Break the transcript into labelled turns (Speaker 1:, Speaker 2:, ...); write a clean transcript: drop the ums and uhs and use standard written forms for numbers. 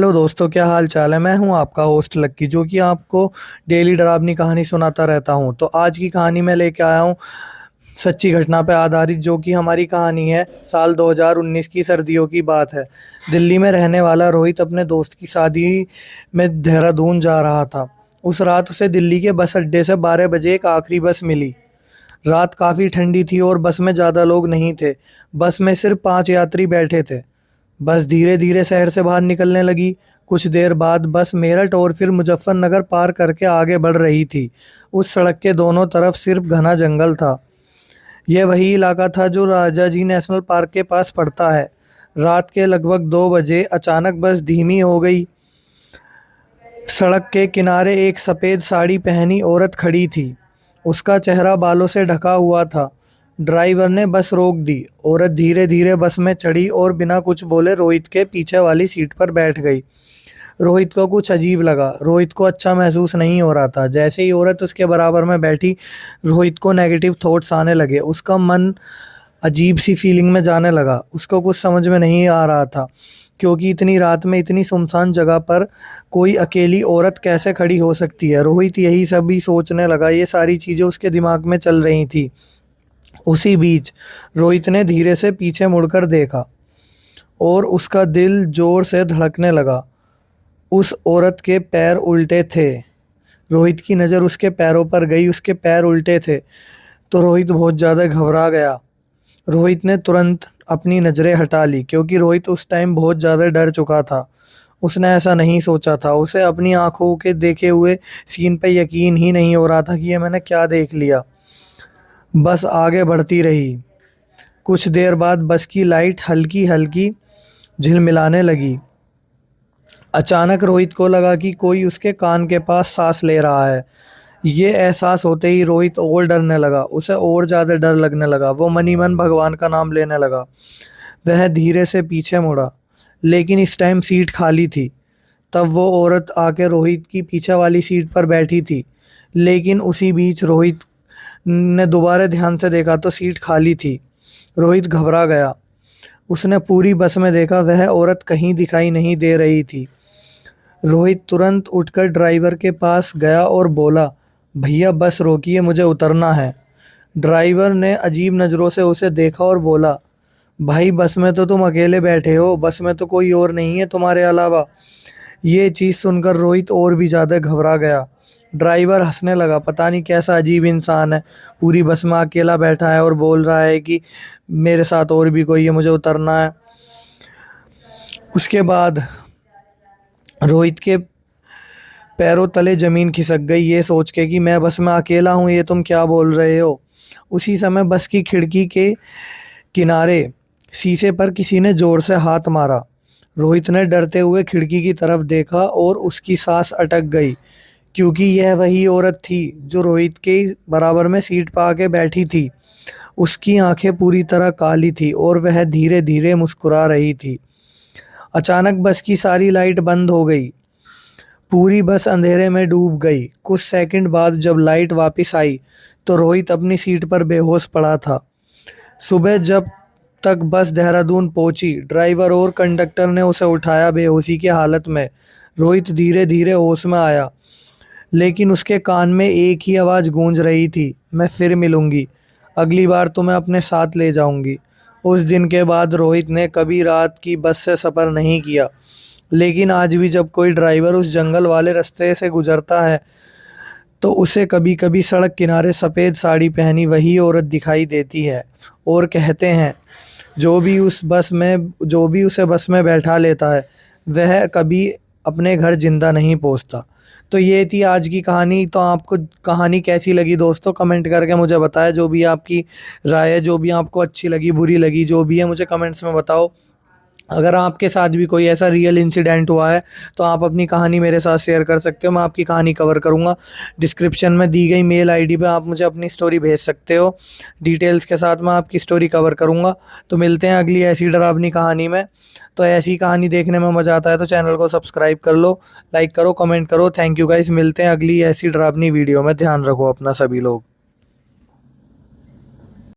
Speaker 1: Hello दोस्तों, क्या हाल चाल है। मैं हूं आपका होस्ट लक्की, जो कि आपको डेली डरावनी कहानी सुनाता रहता हूं। तो आज की कहानी मैं लेके आया हूं सच्ची घटना पे आधारित, जो कि हमारी कहानी है। साल 2019 की सर्दियों की बात है। दिल्ली में रहने वाला रोहित अपने दोस्त की शादी में देहरादून जा रहा था। उस रात उसे दिल्ली के बस अड्डे से 12 बजे एक आखिरी बस मिली। रात काफ़ी ठंडी थी और बस में ज़्यादा लोग नहीं थे। बस में सिर्फ 5 यात्री बैठे थे। बस धीरे धीरे शहर से बाहर निकलने लगी। कुछ देर बाद बस मेरठ और फिर मुजफ्फरनगर पार करके आगे बढ़ रही थी। उस सड़क के दोनों तरफ सिर्फ घना जंगल था। यह वही इलाका था जो राजाजी नेशनल पार्क के पास पड़ता है। रात के लगभग 2 बजे अचानक बस धीमी हो गई। सड़क के किनारे एक सफ़ेद साड़ी पहनी औरत खड़ी थी। उसका चेहरा बालों से ढका हुआ था। ड्राइवर ने बस रोक दी। औरत धीरे धीरे बस में चढ़ी और बिना कुछ बोले रोहित के पीछे वाली सीट पर बैठ गई। रोहित को कुछ अजीब लगा। रोहित को अच्छा महसूस नहीं हो रहा था। जैसे ही औरत उसके बराबर में बैठी, रोहित को नेगेटिव थॉट्स आने लगे। उसका मन अजीब सी फीलिंग में जाने लगा। उसको कुछ समझ में नहीं आ रहा था, क्योंकि इतनी रात में इतनी सुनसान जगह पर कोई अकेली औरत कैसे खड़ी हो सकती है। रोहित यही सभी सोचने लगा। ये सारी चीज़ें उसके दिमाग में चल रही थी। उसी बीच रोहित ने धीरे से पीछे मुड़कर देखा और उसका दिल जोर से धड़कने लगा। उस औरत के पैर उल्टे थे। रोहित की नज़र उसके पैरों पर गई। उसके पैर उल्टे थे तो रोहित बहुत ज़्यादा घबरा गया। रोहित ने तुरंत अपनी नज़रें हटा ली, क्योंकि रोहित उस टाइम बहुत ज़्यादा डर चुका था। उसने ऐसा नहीं सोचा था। उसे अपनी आंखों के देखे हुए सीन पे यकीन ही नहीं हो रहा था कि ये मैंने क्या देख लिया। बस आगे बढ़ती रही। कुछ देर बाद बस की लाइट हल्की हल्की झिलमिलाने लगी। अचानक रोहित को लगा कि कोई उसके कान के पास सांस ले रहा है। ये एहसास होते ही रोहित और डरने लगा। उसे और ज़्यादा डर लगने लगा। वो मन ही मन भगवान का नाम लेने लगा। वह धीरे से पीछे मुड़ा, लेकिन इस टाइम सीट खाली थी। तब वो औरत आके रोहित की पीछे वाली सीट पर बैठी थी। लेकिन उसी बीच रोहित ने दोबारा ध्यान से देखा तो सीट खाली थी। रोहित घबरा गया। उसने पूरी बस में देखा, वह औरत कहीं दिखाई नहीं दे रही थी। रोहित तुरंत उठकर ड्राइवर के पास गया और बोला, भैया बस रोकिए, मुझे उतरना है। ड्राइवर ने अजीब नज़रों से उसे देखा और बोला, भाई बस में तो तुम अकेले बैठे हो, बस में तो कोई और नहीं है तुम्हारे अलावा। ये चीज़ सुनकर रोहित और भी ज़्यादा घबरा गया। ड्राइवर हंसने लगा। पता नहीं कैसा अजीब इंसान है, पूरी बस में अकेला बैठा है और बोल रहा है कि मेरे साथ और भी कोई है, मुझे उतरना है। उसके बाद रोहित के पैरों तले ज़मीन खिसक गई, ये सोच के कि मैं बस में अकेला हूँ, ये तुम क्या बोल रहे हो। उसी समय बस की खिड़की के किनारे शीशे पर किसी ने ज़ोर से हाथ मारा। रोहित ने डरते हुए खिड़की की तरफ देखा और उसकी सांस अटक गई, क्योंकि यह वही औरत थी जो रोहित के बराबर में सीट पर आके बैठी थी। उसकी आंखें पूरी तरह काली थी और वह धीरे धीरे मुस्कुरा रही थी। अचानक बस की सारी लाइट बंद हो गई। पूरी बस अंधेरे में डूब गई। कुछ सेकंड बाद जब लाइट वापस आई तो रोहित अपनी सीट पर बेहोश पड़ा था। सुबह जब तक बस देहरादून पहुंची, ड्राइवर और कंडक्टर ने उसे उठाया। बेहोशी की हालत में रोहित धीरे धीरे होश में आया, लेकिन उसके कान में एक ही आवाज़ गूंज रही थी, मैं फिर मिलूंगी, अगली बार तुम्हें अपने साथ ले जाऊंगी। उस दिन के बाद रोहित ने कभी रात की बस से सफ़र नहीं किया। लेकिन आज भी जब कोई ड्राइवर उस जंगल वाले रास्ते से गुजरता है तो उसे कभी कभी सड़क किनारे सफ़ेद साड़ी पहनी वही औरत दिखाई देती है। और कहते हैं जो भी उसे बस में बैठा लेता है, वह कभी अपने घर जिंदा नहीं पहुंचता। तो ये थी आज की कहानी। तो आपको कहानी कैसी लगी दोस्तों, कमेंट करके मुझे बताएं। जो भी आपकी राय है, जो भी आपको अच्छी लगी बुरी लगी, जो भी है मुझे कमेंट्स में बताओ। अगर आपके साथ भी कोई ऐसा रियल इंसिडेंट हुआ है तो आप अपनी कहानी मेरे साथ शेयर कर सकते हो। मैं आपकी कहानी कवर करूँगा। डिस्क्रिप्शन में दी गई मेल आईडी पे आप मुझे अपनी स्टोरी भेज सकते हो। डिटेल्स के साथ मैं आपकी स्टोरी कवर करूँगा। तो मिलते हैं अगली ऐसी डरावनी कहानी में। तो ऐसी कहानी देखने में मज़ा आता है तो चैनल को सब्सक्राइब कर लो, लाइक करो, कमेंट करो। Thank you guys. मिलते हैं अगली ऐसी डरावनी वीडियो में। ध्यान रखो अपना सभी लोग।